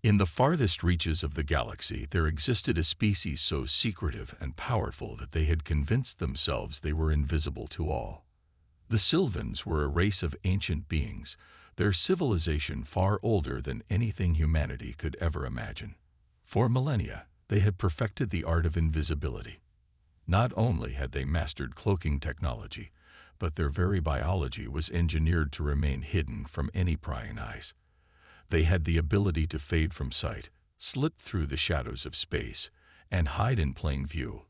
In the farthest reaches of the galaxy, there existed a species so secretive and powerful that they had convinced themselves they were invisible to all. The Sylvans were a race of ancient beings, their civilization far older than anything humanity could ever imagine. For millennia, they had perfected the art of invisibility. Not only had they mastered cloaking technology, but their very biology was engineered to remain hidden from any prying eyes. They had the ability to fade from sight, slip through the shadows of space, and hide in plain view,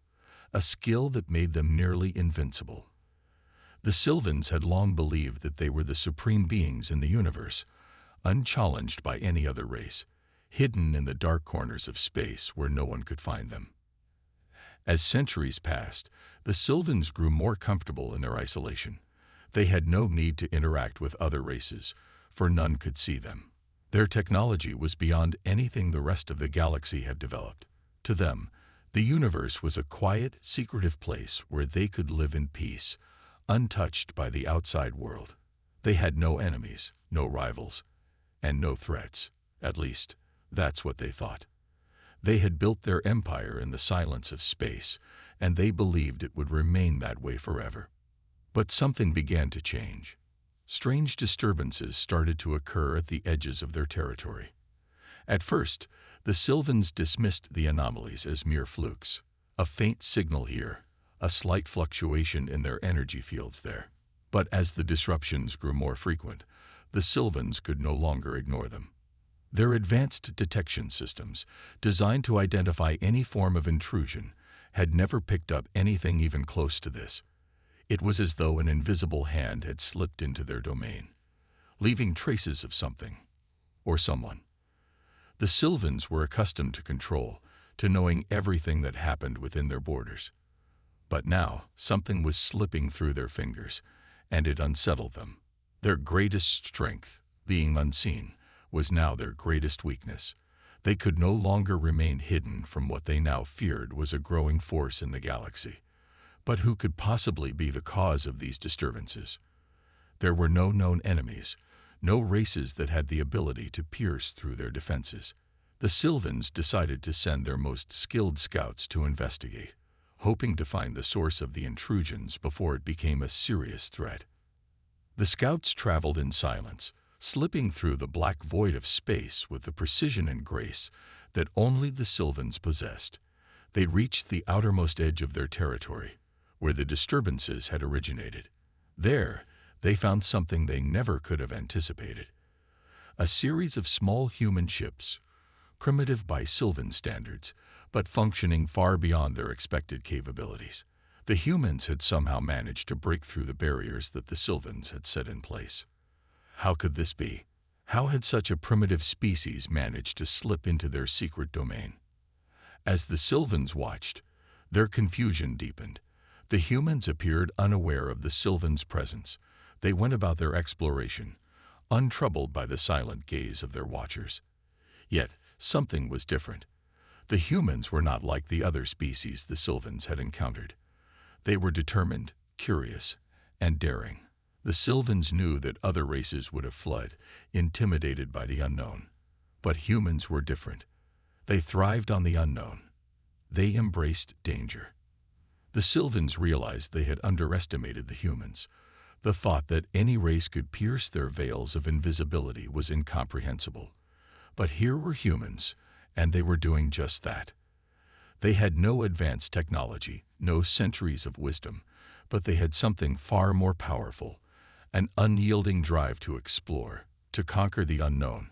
a skill that made them nearly invincible. The Sylvans had long believed that they were the supreme beings in the universe, unchallenged by any other race, hidden in the dark corners of space where no one could find them. As centuries passed, the Sylvans grew more comfortable in their isolation. They had no need to interact with other races, for none could see them. Their technology was beyond anything the rest of the galaxy had developed. To them, the universe was a quiet, secretive place where they could live in peace, untouched by the outside world. They had no enemies, no rivals, and no threats. At least, that's what they thought. They had built their empire in the silence of space, and they believed it would remain that way forever. But something began to change. Strange disturbances started to occur at the edges of their territory. At first, the Sylvans dismissed the anomalies as mere flukes, a faint signal here, a slight fluctuation in their energy fields there. But as the disruptions grew more frequent, the Sylvans could no longer ignore them. Their advanced detection systems, designed to identify any form of intrusion, had never picked up anything even close to this. It was as though an invisible hand had slipped into their domain, leaving traces of something or someone. The Sylvans were accustomed to control, to knowing everything that happened within their borders. But now, something was slipping through their fingers, and it unsettled them. Their greatest strength, being unseen, was now their greatest weakness. They could no longer remain hidden from what they now feared was a growing force in the galaxy. But who could possibly be the cause of these disturbances? There were no known enemies, no races that had the ability to pierce through their defenses. The Sylvans decided to send their most skilled scouts to investigate, hoping to find the source of the intrusions before it became a serious threat. The scouts traveled in silence, slipping through the black void of space with the precision and grace that only the Sylvans possessed. They reached the outermost edge of their territory, where the disturbances had originated. There, they found something they never could have anticipated. A series of small human ships, primitive by Sylvan standards, but functioning far beyond their expected capabilities. The humans had somehow managed to break through the barriers that the Sylvans had set in place. How could this be? How had such a primitive species managed to slip into their secret domain? As the Sylvans watched, their confusion deepened. The humans appeared unaware of the Sylvans' presence. They went about their exploration, untroubled by the silent gaze of their watchers. Yet, something was different. The humans were not like the other species the Sylvans had encountered. They were determined, curious, and daring. The Sylvans knew that other races would have fled, intimidated by the unknown. But humans were different. They thrived on the unknown. They embraced danger. The Sylvans realized they had underestimated the humans. The thought that any race could pierce their veils of invisibility was incomprehensible. But here were humans, and they were doing just that. They had no advanced technology, no centuries of wisdom, but they had something far more powerful, an unyielding drive to explore, to conquer the unknown,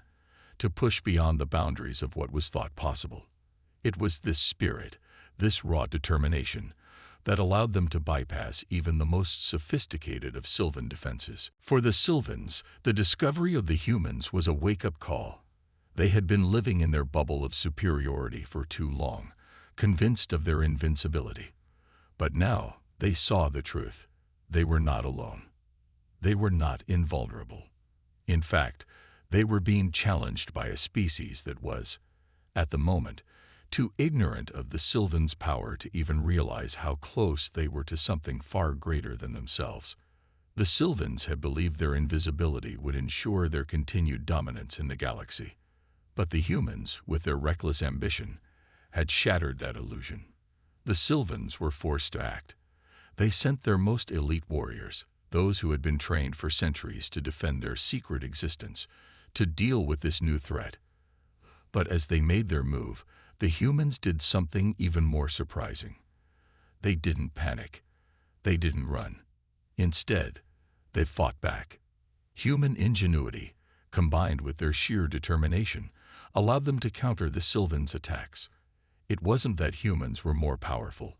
to push beyond the boundaries of what was thought possible. It was this spirit, this raw determination, that allowed them to bypass even the most sophisticated of Sylvan defenses. For the Sylvans, the discovery of the humans was a wake-up call. They had been living in their bubble of superiority for too long, convinced of their invincibility. But now they saw the truth. They were not alone. They were not invulnerable. In fact, they were being challenged by a species that was, at the moment, too ignorant of the Sylvans' power to even realize how close they were to something far greater than themselves. The Sylvans had believed their invisibility would ensure their continued dominance in the galaxy. But the humans, with their reckless ambition, had shattered that illusion. The Sylvans were forced to act. They sent their most elite warriors, those who had been trained for centuries to defend their secret existence, to deal with this new threat. But as they made their move, the humans did something even more surprising. They didn't panic. They didn't run. Instead, they fought back. Human ingenuity, combined with their sheer determination, allowed them to counter the Sylvans' attacks. It wasn't that humans were more powerful.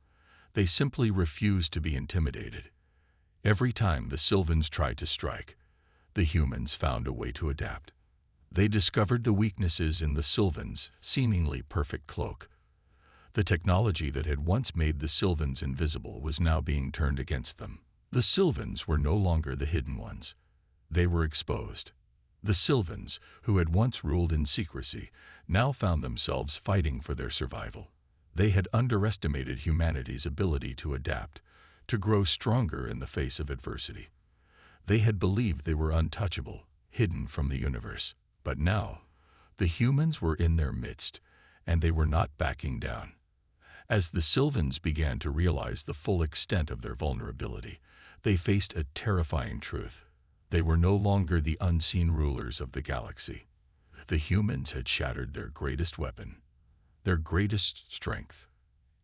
They simply refused to be intimidated. Every time the Sylvans tried to strike, the humans found a way to adapt. They discovered the weaknesses in the Sylvans' seemingly perfect cloak. The technology that had once made the Sylvans invisible was now being turned against them. The Sylvans were no longer the hidden ones. They were exposed. The Sylvans, who had once ruled in secrecy, now found themselves fighting for their survival. They had underestimated humanity's ability to adapt, to grow stronger in the face of adversity. They had believed they were untouchable, hidden from the universe. But now, the humans were in their midst, and they were not backing down. As the Sylvans began to realize the full extent of their vulnerability, they faced a terrifying truth. They were no longer the unseen rulers of the galaxy. The humans had shattered their greatest weapon, their greatest strength.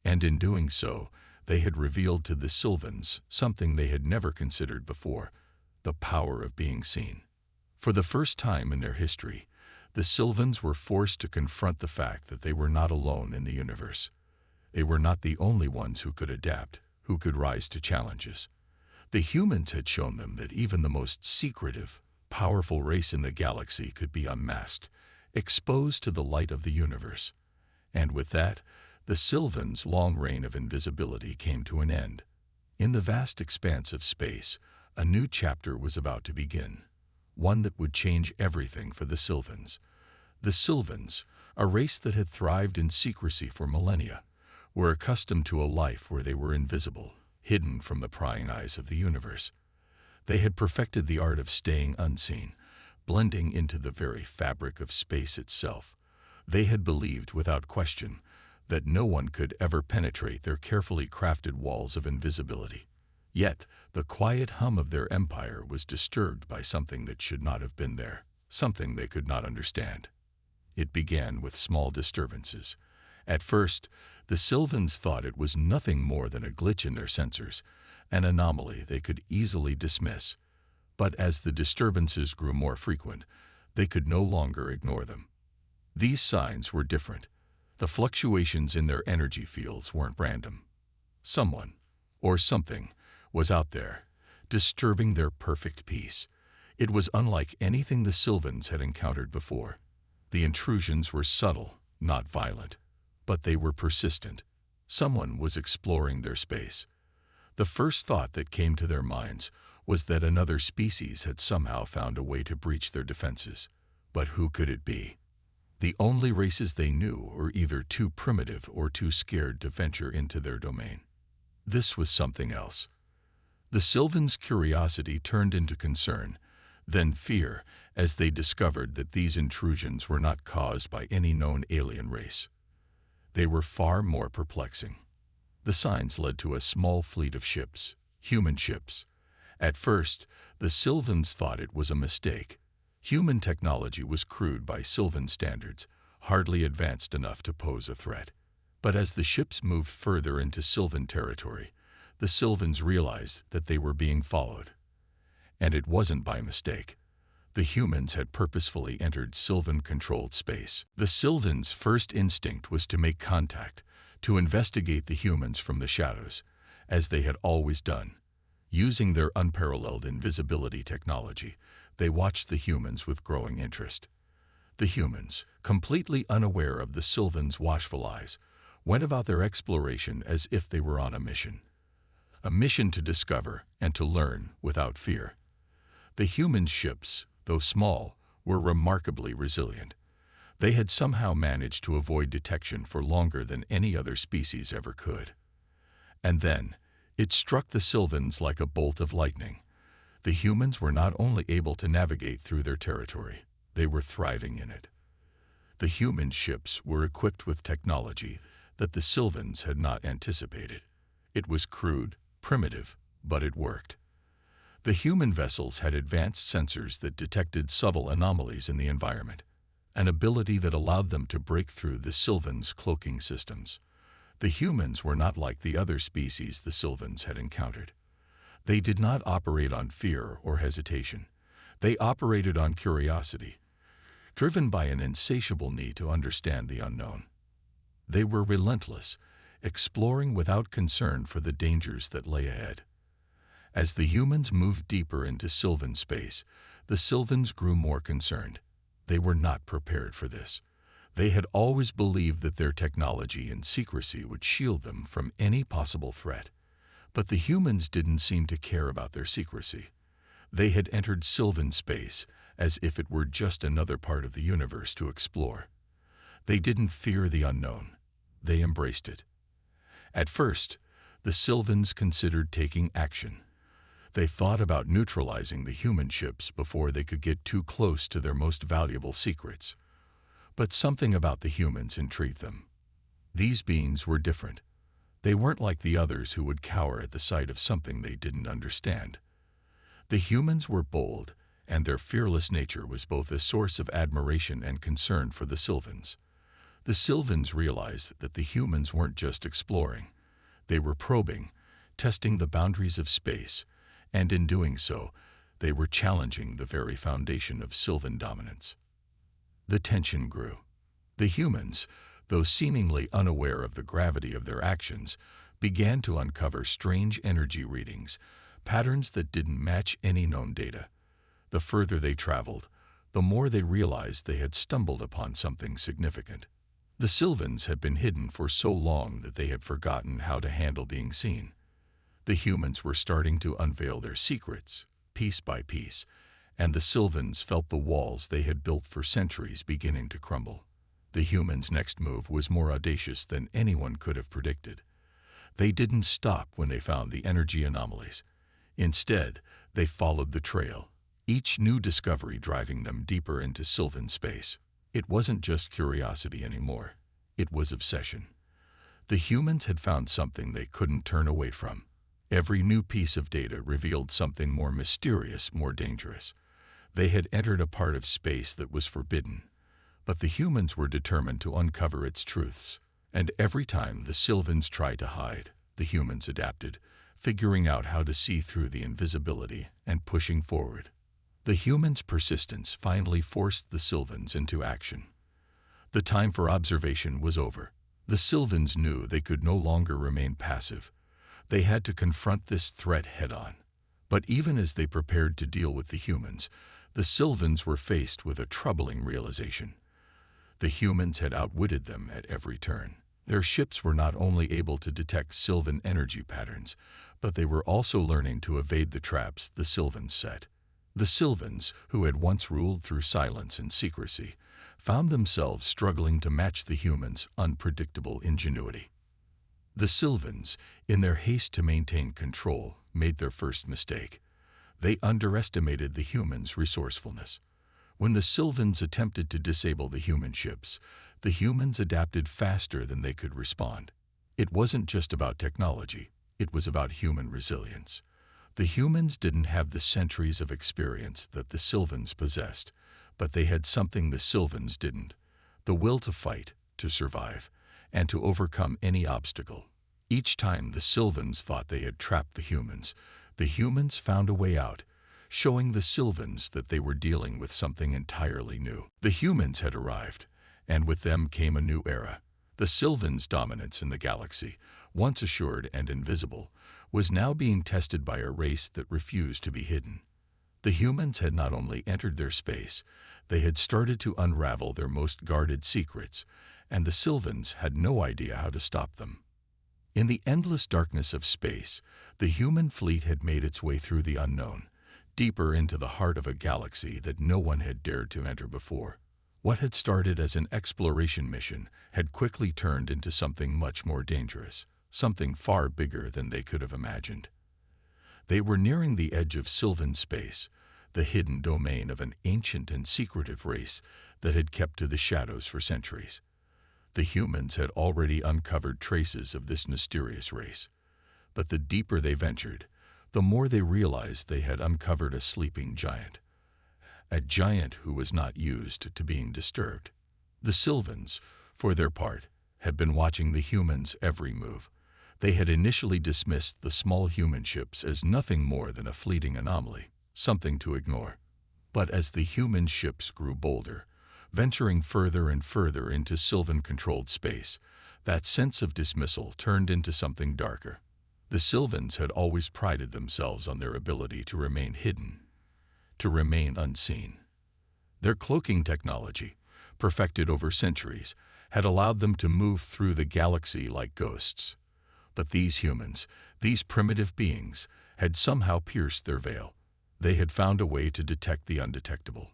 And in doing so, they had revealed to the Sylvans something they had never considered before: the power of being seen. For the first time in their history, the Sylvans were forced to confront the fact that they were not alone in the universe. They were not the only ones who could adapt, who could rise to challenges. The humans had shown them that even the most secretive, powerful race in the galaxy could be unmasked, exposed to the light of the universe. And with that, the Sylvans' long reign of invisibility came to an end. In the vast expanse of space, a new chapter was about to begin. One that would change everything for the Sylvans. The Sylvans, a race that had thrived in secrecy for millennia, were accustomed to a life where they were invisible, hidden from the prying eyes of the universe. They had perfected the art of staying unseen, blending into the very fabric of space itself. They had believed, without question, that no one could ever penetrate their carefully crafted walls of invisibility. Yet, the quiet hum of their empire was disturbed by something that should not have been there, something they could not understand. It began with small disturbances. At first, the Sylvans thought it was nothing more than a glitch in their sensors, an anomaly they could easily dismiss. But as the disturbances grew more frequent, they could no longer ignore them. These signs were different. The fluctuations in their energy fields weren't random. Someone, or something, was out there, disturbing their perfect peace. It was unlike anything the Sylvans had encountered before. The intrusions were subtle, not violent, but they were persistent. Someone was exploring their space. The first thought that came to their minds was that another species had somehow found a way to breach their defenses. But who could it be? The only races they knew were either too primitive or too scared to venture into their domain. This was something else. The Sylvans' curiosity turned into concern, then fear, as they discovered that these intrusions were not caused by any known alien race. They were far more perplexing. The signs led to a small fleet of ships, human ships. At first, the Sylvans thought it was a mistake. Human technology was crude by Sylvan standards, hardly advanced enough to pose a threat. But as the ships moved further into Sylvan territory, the Sylvans realized that they were being followed. And it wasn't by mistake. The humans had purposefully entered Sylvan-controlled space. The Sylvans' first instinct was to make contact, to investigate the humans from the shadows, as they had always done. Using their unparalleled invisibility technology, they watched the humans with growing interest. The humans, completely unaware of the Sylvans' watchful eyes, went about their exploration as if they were on a mission. A mission to discover and to learn without fear. The human ships, though small, were remarkably resilient. They had somehow managed to avoid detection for longer than any other species ever could. And then, it struck the Sylvans like a bolt of lightning. The humans were not only able to navigate through their territory, they were thriving in it. The human ships were equipped with technology that the Sylvans had not anticipated. It was crude, primitive, but it worked. The human vessels had advanced sensors that detected subtle anomalies in the environment, an ability that allowed them to break through the Sylvans' cloaking systems. The humans were not like the other species the Sylvans had encountered. They did not operate on fear or hesitation. They operated on curiosity, driven by an insatiable need to understand the unknown. They were relentless, exploring without concern for the dangers that lay ahead. As the humans moved deeper into Sylvan space, the Sylvans grew more concerned. They were not prepared for this. They had always believed that their technology and secrecy would shield them from any possible threat. But the humans didn't seem to care about their secrecy. They had entered Sylvan space as if it were just another part of the universe to explore. They didn't fear the unknown. They embraced it. At first, the Sylvans considered taking action. They thought about neutralizing the human ships before they could get too close to their most valuable secrets. But something about the humans intrigued them. These beings were different. They weren't like the others who would cower at the sight of something they didn't understand. The humans were bold, and their fearless nature was both a source of admiration and concern for the Sylvans. The Sylvans realized that the humans weren't just exploring. They were probing, testing the boundaries of space, and in doing so, they were challenging the very foundation of Sylvan dominance. The tension grew. The humans, though seemingly unaware of the gravity of their actions, began to uncover strange energy readings, patterns that didn't match any known data. The further they traveled, the more they realized they had stumbled upon something significant. The Sylvans had been hidden for so long that they had forgotten how to handle being seen. The humans were starting to unveil their secrets, piece by piece, and the Sylvans felt the walls they had built for centuries beginning to crumble. The humans' next move was more audacious than anyone could have predicted. They didn't stop when they found the energy anomalies. Instead, they followed the trail, each new discovery driving them deeper into Sylvan space. It wasn't just curiosity anymore. It was obsession. The humans had found something they couldn't turn away from. Every new piece of data revealed something more mysterious, more dangerous. They had entered a part of space that was forbidden, but the humans were determined to uncover its truths. And every time the Sylvans tried to hide, the humans adapted, figuring out how to see through the invisibility and pushing forward. The humans' persistence finally forced the Sylvans into action. The time for observation was over. The Sylvans knew they could no longer remain passive. They had to confront this threat head-on. But even as they prepared to deal with the humans, the Sylvans were faced with a troubling realization. The humans had outwitted them at every turn. Their ships were not only able to detect Sylvan energy patterns, but they were also learning to evade the traps the Sylvans set. The Sylvans, who had once ruled through silence and secrecy, found themselves struggling to match the humans' unpredictable ingenuity. The Sylvans, in their haste to maintain control, made their first mistake. They underestimated the humans' resourcefulness. When the Sylvans attempted to disable the human ships, the humans adapted faster than they could respond. It wasn't just about technology, it was about human resilience. The humans didn't have the centuries of experience that the Sylvans possessed, but they had something the Sylvans didn't: the will to fight, to survive, and to overcome any obstacle. Each time the Sylvans thought they had trapped the humans found a way out, showing the Sylvans that they were dealing with something entirely new. The humans had arrived, and with them came a new era. The Sylvans' dominance in the galaxy, once assured and invisible, was now being tested by a race that refused to be hidden. The humans had not only entered their space, they had started to unravel their most guarded secrets, and the Sylvans had no idea how to stop them. In the endless darkness of space, the human fleet had made its way through the unknown, deeper into the heart of a galaxy that no one had dared to enter before. What had started as an exploration mission had quickly turned into something much more dangerous, something far bigger than they could have imagined. They were nearing the edge of Sylvan space, the hidden domain of an ancient and secretive race that had kept to the shadows for centuries. The humans had already uncovered traces of this mysterious race, but the deeper they ventured, the more they realized they had uncovered a sleeping giant. A giant who was not used to being disturbed. The Sylvans, for their part, had been watching the humans' every move. They had initially dismissed the small human ships as nothing more than a fleeting anomaly, something to ignore. But as the human ships grew bolder, venturing further and further into Sylvan-controlled space, that sense of dismissal turned into something darker. The Sylvans had always prided themselves on their ability to remain hidden, to remain unseen. Their cloaking technology, perfected over centuries, had allowed them to move through the galaxy like ghosts. But these humans, these primitive beings, had somehow pierced their veil. They had found a way to detect the undetectable.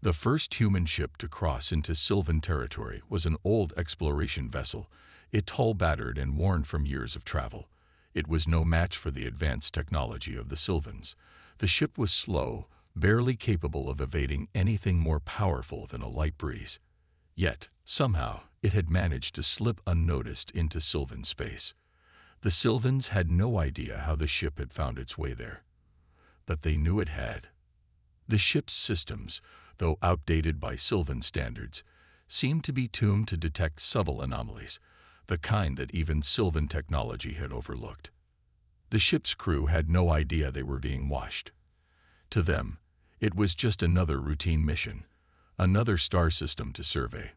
The first human ship to cross into Sylvan territory was an old exploration vessel, it hull battered and worn from years of travel. It was no match for the advanced technology of the Sylvans. The ship was slow, barely capable of evading anything more powerful than a light breeze. Yet, somehow, it had managed to slip unnoticed into Sylvan space. The Sylvans had no idea how the ship had found its way there, but they knew it had. The ship's systems, though outdated by Sylvan standards, seemed to be tuned to detect subtle anomalies, the kind that even Sylvan technology had overlooked. The ship's crew had no idea they were being watched. To them, it was just another routine mission, another star system to survey.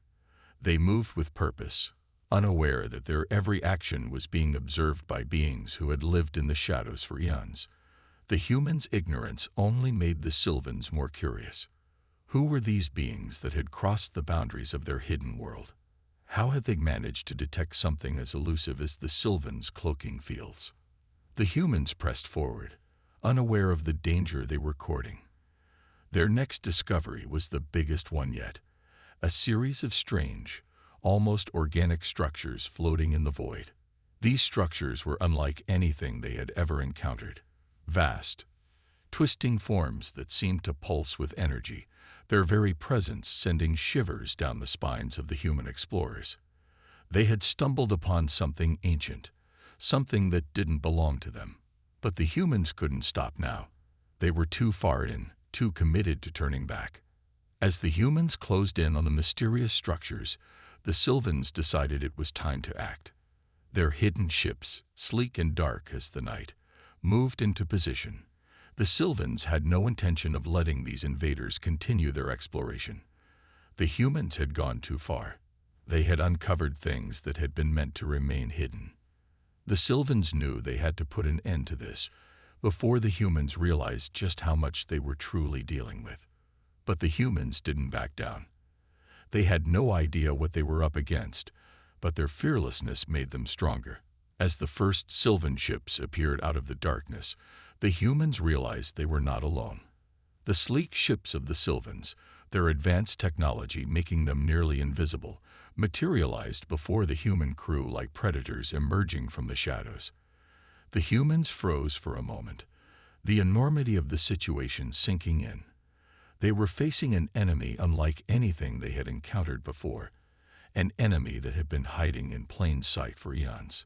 They moved with purpose, unaware that their every action was being observed by beings who had lived in the shadows for eons. The humans' ignorance only made the Sylvans more curious. Who were these beings that had crossed the boundaries of their hidden world? How had they managed to detect something as elusive as the Sylvans' cloaking fields? The humans pressed forward, unaware of the danger they were courting. Their next discovery was the biggest one yet, a series of strange, almost organic structures floating in the void. These structures were unlike anything they had ever encountered. Vast, twisting forms that seemed to pulse with energy, their very presence sending shivers down the spines of the human explorers. They had stumbled upon something ancient, something that didn't belong to them. But the humans couldn't stop now. They were too far in, too committed to turning back. As the humans closed in on the mysterious structures, the Sylvans decided it was time to act. Their hidden ships, sleek and dark as the night, moved into position. The Sylvans had no intention of letting these invaders continue their exploration. The humans had gone too far. They had uncovered things that had been meant to remain hidden. The Sylvans knew they had to put an end to this before the humans realized just how much they were truly dealing with. But the humans didn't back down. They had no idea what they were up against, but their fearlessness made them stronger. As the first Sylvan ships appeared out of the darkness, the humans realized they were not alone. The sleek ships of the Sylvans, their advanced technology making them nearly invisible, materialized before the human crew like predators emerging from the shadows. The humans froze for a moment, the enormity of the situation sinking in. They were facing an enemy unlike anything they had encountered before, an enemy that had been hiding in plain sight for eons.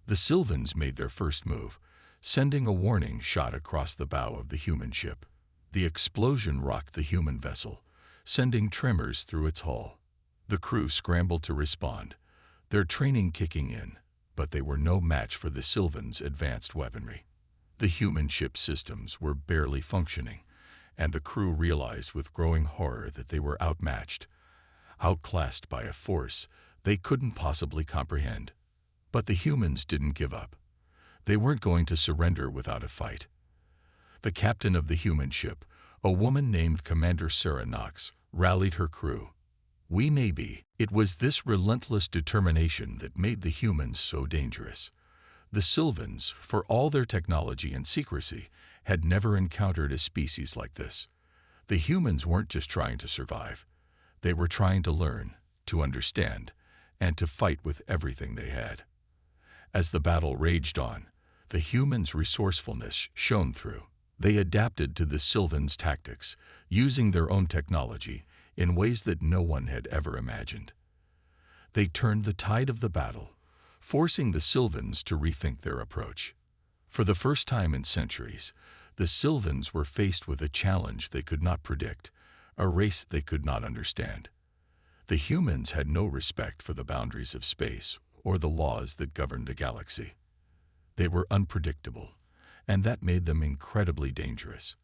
The Sylvans made their first move, sending a warning shot across the bow of the human ship. The explosion rocked the human vessel, sending tremors through its hull. The crew scrambled to respond, their training kicking in, but they were no match for the Sylvans' advanced weaponry. The human ship's systems were barely functioning, and the crew realized with growing horror that they were outmatched, outclassed by a force they couldn't possibly comprehend. But the humans didn't give up. They weren't going to surrender without a fight. The captain of the human ship, a woman named Commander Sarah Knox, rallied her crew. We may be. It was this relentless determination that made the humans so dangerous. The Sylvans, for all their technology and secrecy, had never encountered a species like this. The humans weren't just trying to survive. They were trying to learn, to understand, and to fight with everything they had. As the battle raged on, the humans' resourcefulness shone through. They adapted to the Sylvans' tactics, using their own technology, in ways that no one had ever imagined. They turned the tide of the battle, forcing the Sylvans to rethink their approach. For the first time in centuries, the Sylvans were faced with a challenge they could not predict, a race they could not understand. The humans had no respect for the boundaries of space or the laws that governed the galaxy. They were unpredictable, and that made them incredibly dangerous.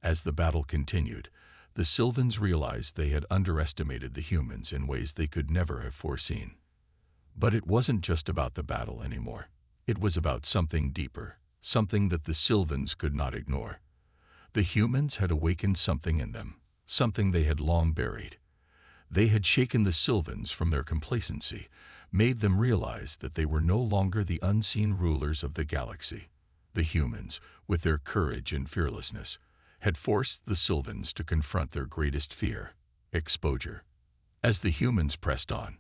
As the battle continued, the Sylvans realized they had underestimated the humans in ways they could never have foreseen. But it wasn't just about the battle anymore. It was about something deeper, something that the Sylvans could not ignore. The humans had awakened something in them, something they had long buried. They had shaken the Sylvans from their complacency, made them realize that they were no longer the unseen rulers of the galaxy. The humans, with their courage and fearlessness, had forced the Sylvans to confront their greatest fear, exposure. As the humans pressed on,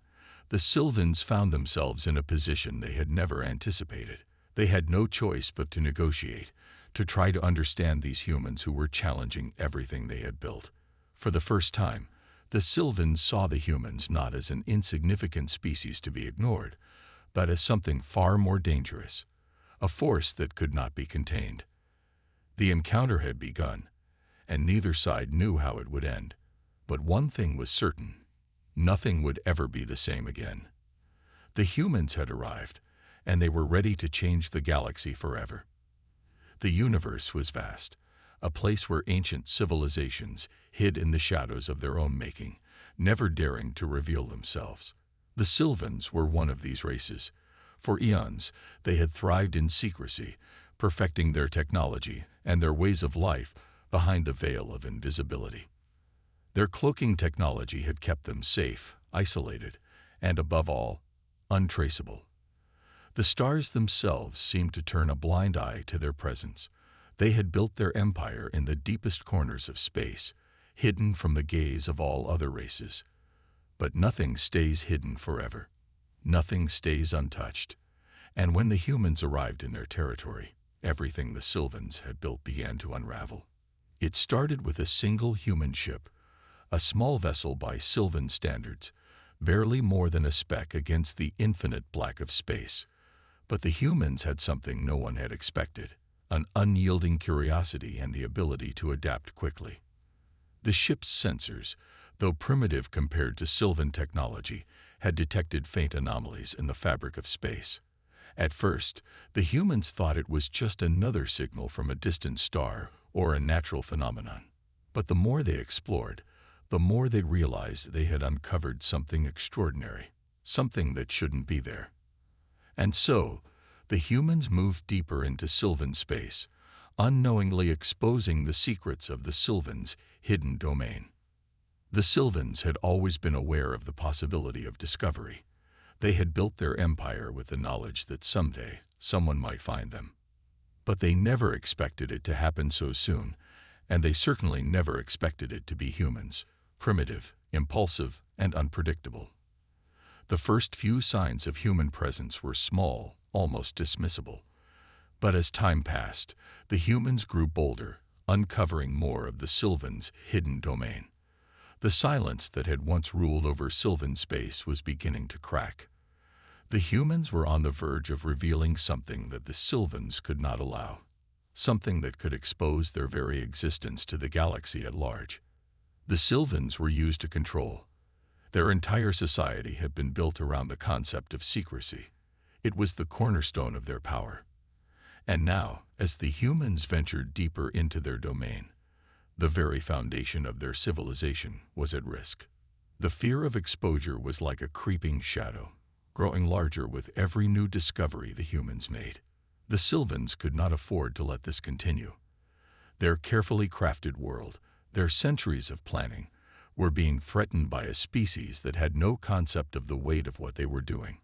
the Sylvans found themselves in a position they had never anticipated. They had no choice but to negotiate, to try to understand these humans who were challenging everything they had built. For the first time, the Sylvans saw the humans not as an insignificant species to be ignored, but as something far more dangerous, a force that could not be contained. The encounter had begun, and neither side knew how it would end. But one thing was certain: nothing would ever be the same again. The humans had arrived, and they were ready to change the galaxy forever. The universe was vast, a place where ancient civilizations hid in the shadows of their own making, never daring to reveal themselves. The Sylvans were one of these races. For eons, they had thrived in secrecy, perfecting their technology and their ways of life behind the veil of invisibility. Their cloaking technology had kept them safe, isolated, and above all, untraceable. The stars themselves seemed to turn a blind eye to their presence. They had built their empire in the deepest corners of space, hidden from the gaze of all other races. But nothing stays hidden forever. Nothing stays untouched. And when the humans arrived in their territory, everything the Sylvans had built began to unravel. It started with a single human ship, a small vessel by Sylvan standards, barely more than a speck against the infinite black of space. But the humans had something no one had expected: an unyielding curiosity and the ability to adapt quickly. The ship's sensors, though primitive compared to Sylvan technology, had detected faint anomalies in the fabric of space. At first, the humans thought it was just another signal from a distant star or a natural phenomenon. But the more they explored, the more they realized they had uncovered something extraordinary, something that shouldn't be there. And so, the humans moved deeper into Sylvan space, unknowingly exposing the secrets of the Sylvans' hidden domain. The Sylvans had always been aware of the possibility of discovery. They had built their empire with the knowledge that someday someone might find them. But they never expected it to happen so soon, and they certainly never expected it to be humans, primitive, impulsive, and unpredictable. The first few signs of human presence were small, almost dismissible. But as time passed, the humans grew bolder, uncovering more of the Sylvans' hidden domain. The silence that had once ruled over Sylvan space was beginning to crack. The humans were on the verge of revealing something that the Sylvans could not allow, something that could expose their very existence to the galaxy at large. The Sylvans were used to control. Their entire society had been built around the concept of secrecy. It was the cornerstone of their power. And now, as the humans ventured deeper into their domain, the very foundation of their civilization was at risk. The fear of exposure was like a creeping shadow, growing larger with every new discovery the humans made. The Sylvans could not afford to let this continue. Their carefully crafted world, their centuries of planning, were being threatened by a species that had no concept of the weight of what they were doing.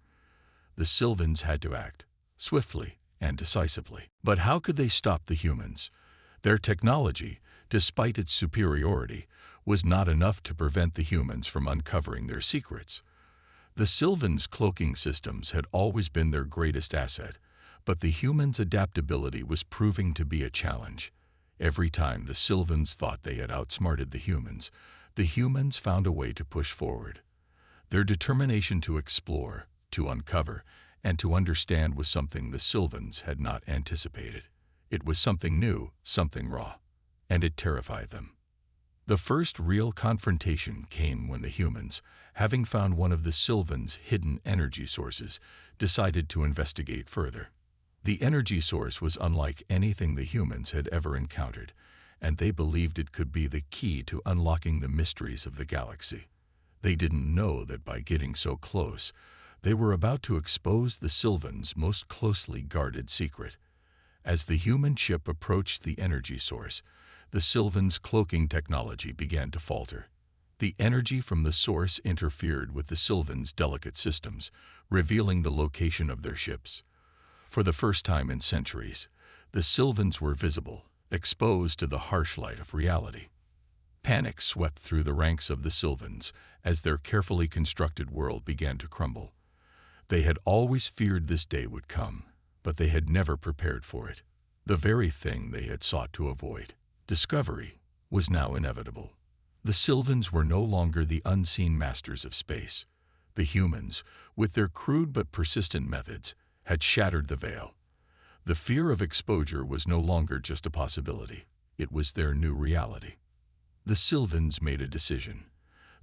The Sylvans had to act, swiftly and decisively. But how could they stop the humans? Their technology, despite its superiority, was not enough to prevent the humans from uncovering their secrets. The Sylvans' cloaking systems had always been their greatest asset, but the humans' adaptability was proving to be a challenge. Every time the Sylvans thought they had outsmarted the humans, The humans found a way to push forward. Their determination to explore, to uncover, and to understand was something the Sylvans had not anticipated. It was something new, something raw, and it terrified them. The first real confrontation came when the humans, having found one of the Sylvans' hidden energy sources, decided to investigate further. The energy source was unlike anything the humans had ever encountered, and they believed it could be the key to unlocking the mysteries of the galaxy. They didn't know that by getting so close, they were about to expose the Sylvans' most closely guarded secret. As the human ship approached the energy source, the Sylvans' cloaking technology began to falter. The energy from the source interfered with the Sylvans' delicate systems, revealing the location of their ships. For the first time in centuries, the Sylvans were visible, exposed to the harsh light of reality. Panic swept through the ranks of the Sylvans as their carefully constructed world began to crumble. They had always feared this day would come, but they had never prepared for it. The very thing they had sought to avoid, discovery, was now inevitable. The Sylvans were no longer the unseen masters of space. The humans, with their crude but persistent methods, had shattered the veil. The fear of exposure was no longer just a possibility. It was their new reality. The Sylvans made a decision.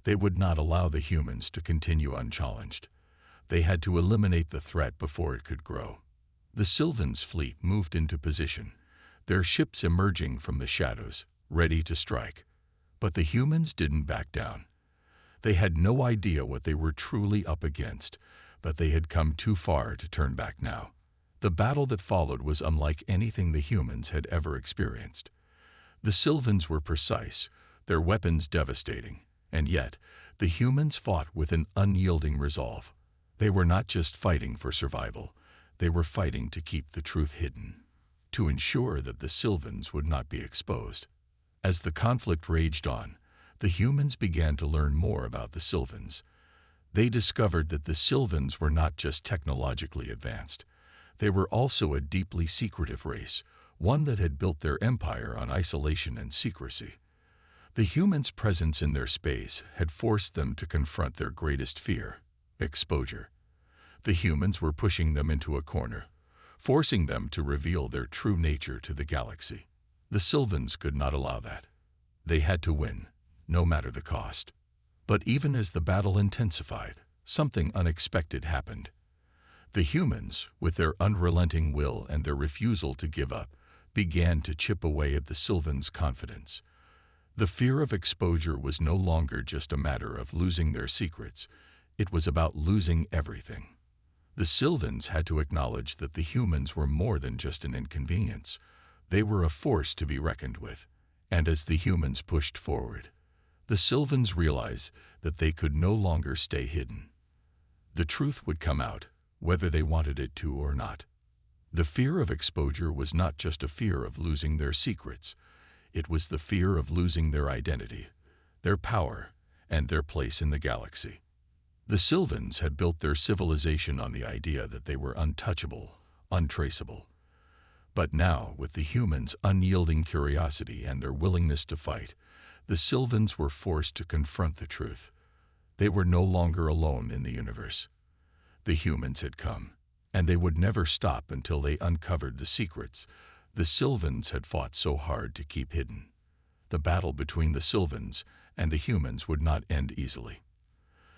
They would not allow the humans to continue unchallenged. They had to eliminate the threat before it could grow. The Sylvans' fleet moved into position, their ships emerging from the shadows, ready to strike. But the humans didn't back down. They had no idea what they were truly up against, but they had come too far to turn back now. The battle that followed was unlike anything the humans had ever experienced. The Sylvans were precise, their weapons devastating, and yet the humans fought with an unyielding resolve. They were not just fighting for survival, they were fighting to keep the truth hidden, to ensure that the Sylvans would not be exposed. As the conflict raged on, the humans began to learn more about the Sylvans. They discovered that the Sylvans were not just technologically advanced. They were also a deeply secretive race, one that had built their empire on isolation and secrecy. The humans' presence in their space had forced them to confront their greatest fear, exposure. The humans were pushing them into a corner, forcing them to reveal their true nature to the galaxy. The Sylvans could not allow that. They had to win, no matter the cost. But even as the battle intensified, something unexpected happened. The humans, with their unrelenting will and their refusal to give up, began to chip away at the Sylvans' confidence. The fear of exposure was no longer just a matter of losing their secrets. It was about losing everything. The Sylvans had to acknowledge that the humans were more than just an inconvenience. They were a force to be reckoned with. And as the humans pushed forward, the Sylvans realized that they could no longer stay hidden. The truth would come out, whether they wanted it to or not. The fear of exposure was not just a fear of losing their secrets. It was the fear of losing their identity, their power, and their place in the galaxy. The Sylvans had built their civilization on the idea that they were untouchable, untraceable. But now, with the humans' unyielding curiosity and their willingness to fight, the Sylvans were forced to confront the truth. They were no longer alone in the universe. The humans had come, and they would never stop until they uncovered the secrets the Sylvans had fought so hard to keep hidden. The battle between the Sylvans and the humans would not end easily.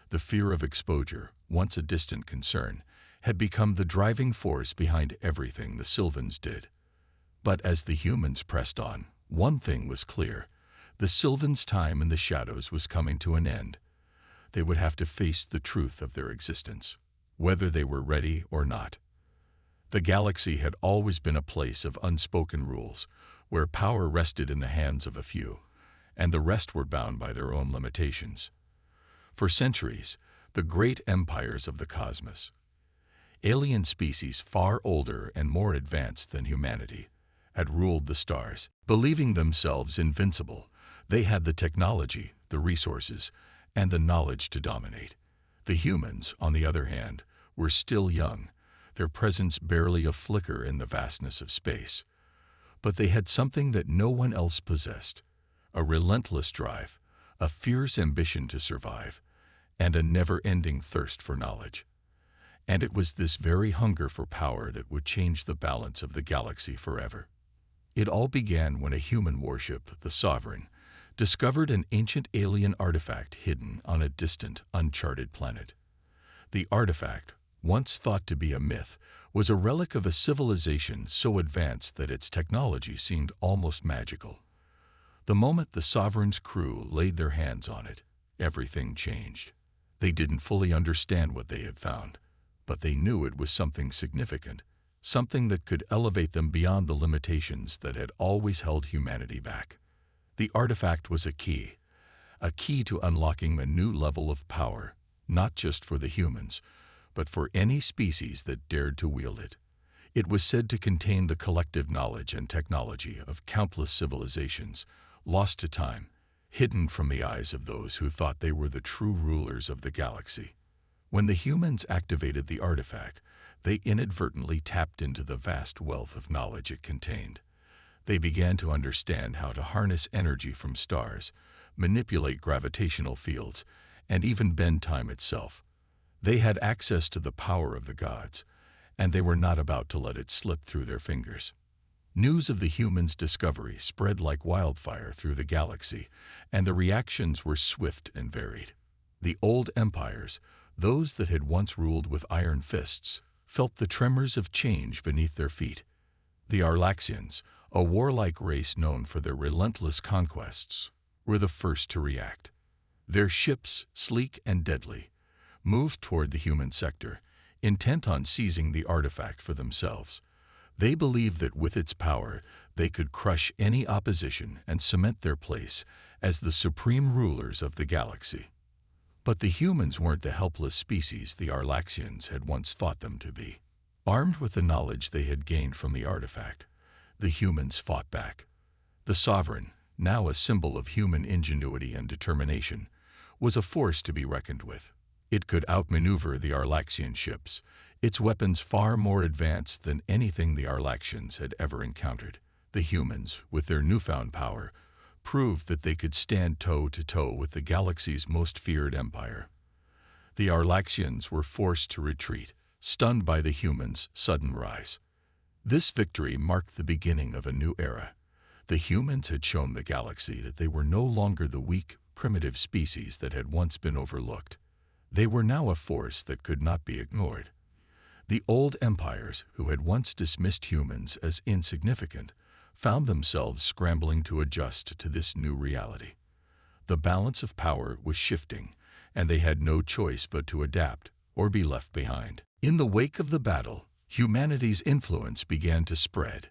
The fear of exposure, once a distant concern, had become the driving force behind everything the Sylvans did. But as the humans pressed on, one thing was clear. The Sylvans' time in the shadows was coming to an end. They would have to face the truth of their existence, whether they were ready or not. The galaxy had always been a place of unspoken rules, where power rested in the hands of a few, and the rest were bound by their own limitations. For centuries, the great empires of the cosmos, alien species far older and more advanced than humanity, had ruled the stars. Believing themselves invincible, they had the technology, the resources, and the knowledge to dominate. The humans, on the other hand, were still young, their presence barely a flicker in the vastness of space. But they had something that no one else possessed, a relentless drive, a fierce ambition to survive, and a never-ending thirst for knowledge. And it was this very hunger for power that would change the balance of the galaxy forever. It all began when a human warship, the Sovereign, discovered an ancient alien artifact hidden on a distant, uncharted planet. The artifact, once thought to be a myth, was a relic of a civilization so advanced that its technology seemed almost magical. The moment the Sovereign's crew laid their hands on it, everything changed. They didn't fully understand what they had found, but they knew it was something significant, something that could elevate them beyond the limitations that had always held humanity back. The artifact was a key to unlocking a new level of power, not just for the humans, but for any species that dared to wield it. It was said to contain the collective knowledge and technology of countless civilizations, lost to time, hidden from the eyes of those who thought they were the true rulers of the galaxy. When the humans activated the artifact, they inadvertently tapped into the vast wealth of knowledge it contained. They began to understand how to harness energy from stars, manipulate gravitational fields, and even bend time itself. They had access to the power of the gods, and they were not about to let it slip through their fingers. News of the humans' discovery spread like wildfire through the galaxy, and the reactions were swift and varied. The old empires, those that had once ruled with iron fists, felt the tremors of change beneath their feet. The Arlaxians, a warlike race known for their relentless conquests, were the first to react. Their ships, sleek and deadly, moved toward the human sector, intent on seizing the artifact for themselves. They believed that with its power, they could crush any opposition and cement their place as the supreme rulers of the galaxy. But the humans weren't the helpless species the Arlaxians had once thought them to be. Armed with the knowledge they had gained from the artifact, the humans fought back. The Sovereign, now a symbol of human ingenuity and determination, was a force to be reckoned with. It could outmaneuver the Arlaxian ships, its weapons far more advanced than anything the Arlaxians had ever encountered. The humans, with their newfound power, proved that they could stand toe-to-toe with the galaxy's most feared empire. The Arlaxians were forced to retreat, stunned by the humans' sudden rise. This victory marked the beginning of a new era. The humans had shown the galaxy that they were no longer the weak, primitive species that had once been overlooked. They were now a force that could not be ignored. The old empires, who had once dismissed humans as insignificant, found themselves scrambling to adjust to this new reality. The balance of power was shifting, and they had no choice but to adapt or be left behind. In the wake of the battle, humanity's influence began to spread.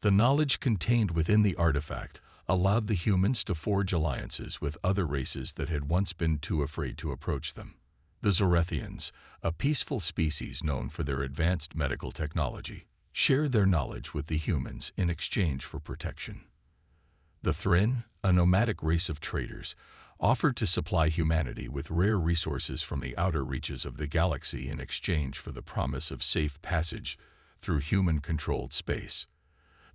The knowledge contained within the artifact allowed the humans to forge alliances with other races that had once been too afraid to approach them. The Zorethians, a peaceful species known for their advanced medical technology, shared their knowledge with the humans in exchange for protection. The Thrin, a nomadic race of traders, offered to supply humanity with rare resources from the outer reaches of the galaxy in exchange for the promise of safe passage through human-controlled space.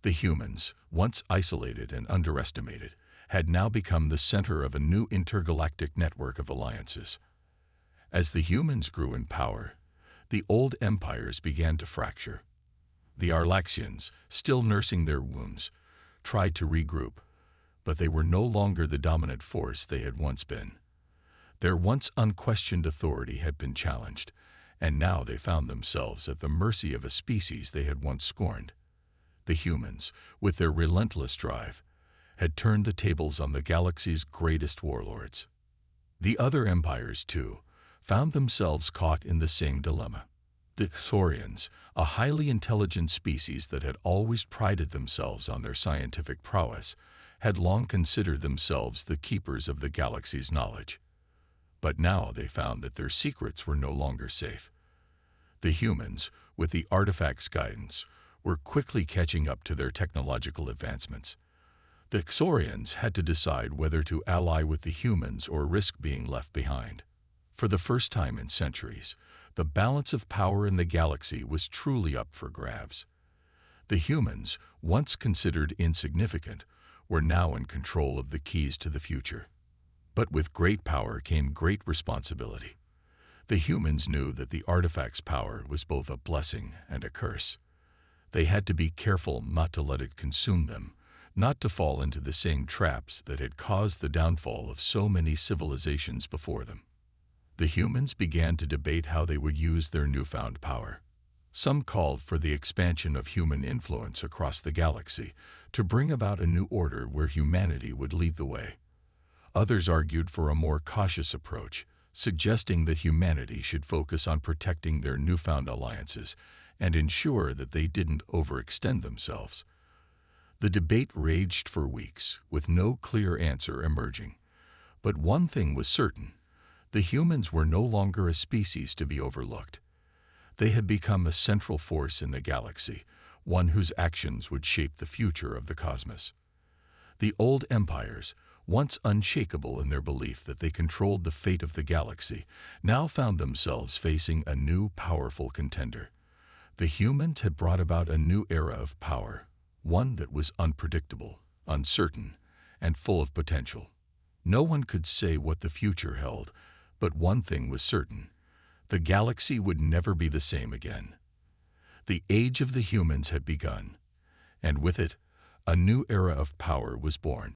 The humans, once isolated and underestimated, had now become the center of a new intergalactic network of alliances. As the humans grew in power, the old empires began to fracture. The Arlaxians, still nursing their wounds, tried to regroup, but they were no longer the dominant force they had once been. Their once unquestioned authority had been challenged, and now they found themselves at the mercy of a species they had once scorned. The humans, with their relentless drive, had turned the tables on the galaxy's greatest warlords. The other empires, too, found themselves caught in the same dilemma. The Saurians, a highly intelligent species that had always prided themselves on their scientific prowess, had long considered themselves the keepers of the galaxy's knowledge. But now they found that their secrets were no longer safe. The humans, with the artifact's guidance, were quickly catching up to their technological advancements. The Saurians had to decide whether to ally with the humans or risk being left behind. For the first time in centuries, the balance of power in the galaxy was truly up for grabs. The humans, once considered insignificant, were now in control of the keys to the future. But with great power came great responsibility. The humans knew that the artifact's power was both a blessing and a curse. They had to be careful not to let it consume them, not to fall into the same traps that had caused the downfall of so many civilizations before them. The humans began to debate how they would use their newfound power. Some called for the expansion of human influence across the galaxy to bring about a new order where humanity would lead the way. Others argued for a more cautious approach, suggesting that humanity should focus on protecting their newfound alliances and ensure that they didn't overextend themselves. The debate raged for weeks, with no clear answer emerging. But one thing was certain: the humans were no longer a species to be overlooked. They had become a central force in the galaxy, one whose actions would shape the future of the cosmos. The old empires, once unshakable in their belief that they controlled the fate of the galaxy, now found themselves facing a new powerful contender. The humans had brought about a new era of power, one that was unpredictable, uncertain, and full of potential. No one could say what the future held, but one thing was certain: the galaxy would never be the same again. The age of the humans had begun, and with it, a new era of power was born.